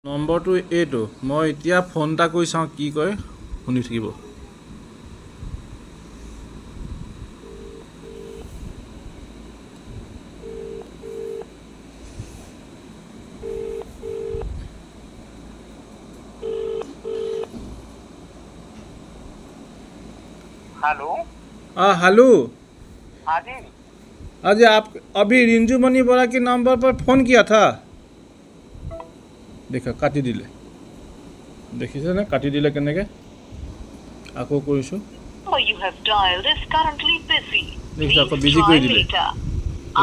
নম্বৰটো এইটো মই এতিয়া ফোন এটা কৰি চাওঁ কি কয় শুনি থাকিব हेलो हेलो हाँ जी आज आप अभी रिंजू मनी बोरा के नंबर पर फ़ोन किया था देखा काटी दिले देखिसे ना काटी दिले केनेके आको কৰিছো you have dialed is currently busy. देखिए आपको बिजी कर दिले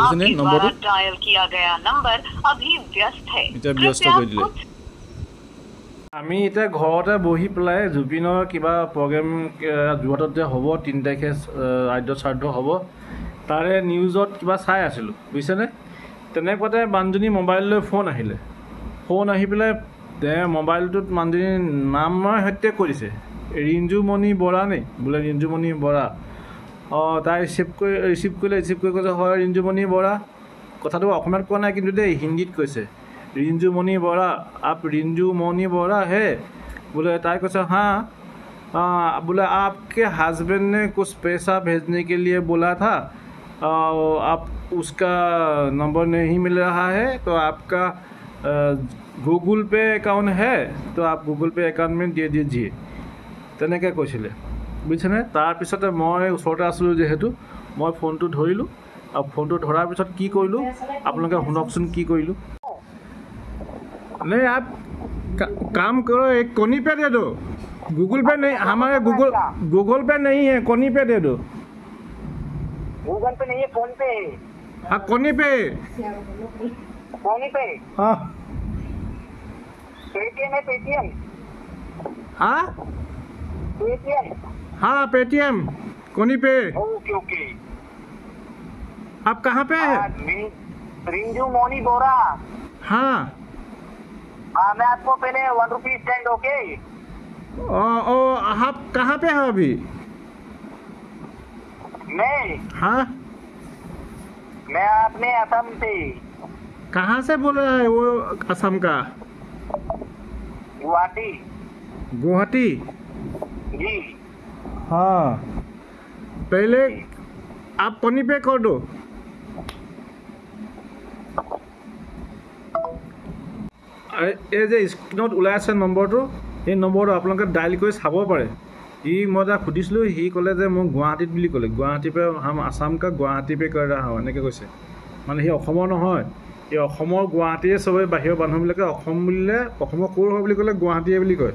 आपके द्वारा डायल किया गया नंबर अभी व्यस्त है এটা ব্যস্ত কৰি দিলে আমি এটা ঘৰতে বহি পেলাই জুবিনৰ কিবা প্ৰগ্ৰাম যোৱাটত যে হ'ব 3 তাৰিখে আদ্য শ্ৰাদ্ধ হ'ব তাৰে নিউজত কিবা চাই আছিলো বুজিছেনে তেনেকুৱাতে বানজনী মোবাইললৈ ফোন আহিলে ফোন আহি পেলাই মোবাইলটোত মানুহজনীৰ নামৰ সৈতে কৰিছে ৰিঞ্জুমণি বৰা নে বোলে ৰিঞ্জুমণি বৰা তাই ৰিচিভ কৰিলে কৈছে হয় ৰিঞ্জুমণি বৰা কথাটো অসমীয়াত কোৱা নাই কিন্তু দেই হিন্দীত কৈছে रिंजूमणि बोरा आप रिंजूमणि बोरा है बोले ताई को हाँ बोले आपके हस्बैंड ने कुछ पैसा भेजने के लिए बोला था आप उसका नंबर नहीं मिल रहा है तो आपका गूगल पे अकाउंट है तो आप गूगल पे अकाउंट में दे दीजिए তেনেকৈ কৈছিলে বুজিছেনে তাৰপিছতে মই ওচৰতে আছিলোঁ যেহেতু মই ফোনটো ধৰিলোঁ আৰু ফোনটো ধৰাৰ পিছত কি কৰিলোঁ আপোনালোকে শুনকচোন কি কৰিলোঁ नहीं आप काम करो एक कोनी पे दे दो गूगल पे नहीं हमारे गूगल पे नहीं है कोनी पे दे दो गूगल पे नहीं है फोन पे हाँ कोनी पे हाँ पेटीएम है पेटीएम हाँ पेटीएम हाँ पेटीएम कोनी पे ओके ओके आप कहाँ पे है रिंजूमणि बोरा हाँ मैं आपको पहले 1 रुपी स्टैंड ओके आप कहाँ पे हो अभी हाँ मैं अपने असम से कहाँ से बोल रहा है वो असम का गुवाहाटी जी हाँ पहले आप कोनी पे कर दो এই যে স্ক্ৰীনত ওলাই আছে নম্বৰটো এই নম্বৰটো আপোনালোকে ডাইল কৰি চাব পাৰে মই তাক সুধিছিলোঁ সি ক'লে যে মোক গুৱাহাটীত বুলি ক'লে গুৱাহাটীৰ পৰা আসাম কা গুৱাহাটী পে কৰি ৰহা এনেকৈ কৈছে মানে সি অসমৰ নহয় এই অসমৰ গুৱাহাটীয়ে চবেই বাহিৰৰ মানুহবিলাকে অসম বুলিলে অসমৰ ক'ৰ হয় বুলি ক'লে গুৱাহাটীয়ে বুলি কয়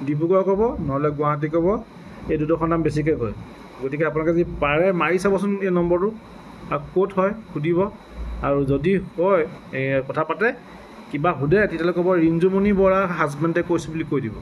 ডিব্ৰুগড় ক'ব নহ'লে গুৱাহাটী ক'ব এই দুডোখৰ নাম বেছিকৈ কয় গতিকে আপোনালোকে যদি পাৰে মাৰি চাবচোন এই নম্বৰটো আৰু ক'ত হয় সুধিব আৰু যদি হয় কথা পাতে কিবা সোধে তেতিয়াহ'লে ক'ব ৰিঞ্জুমণি বৰা হাজবেণ্ডে কৈছে বুলি কৈ দিব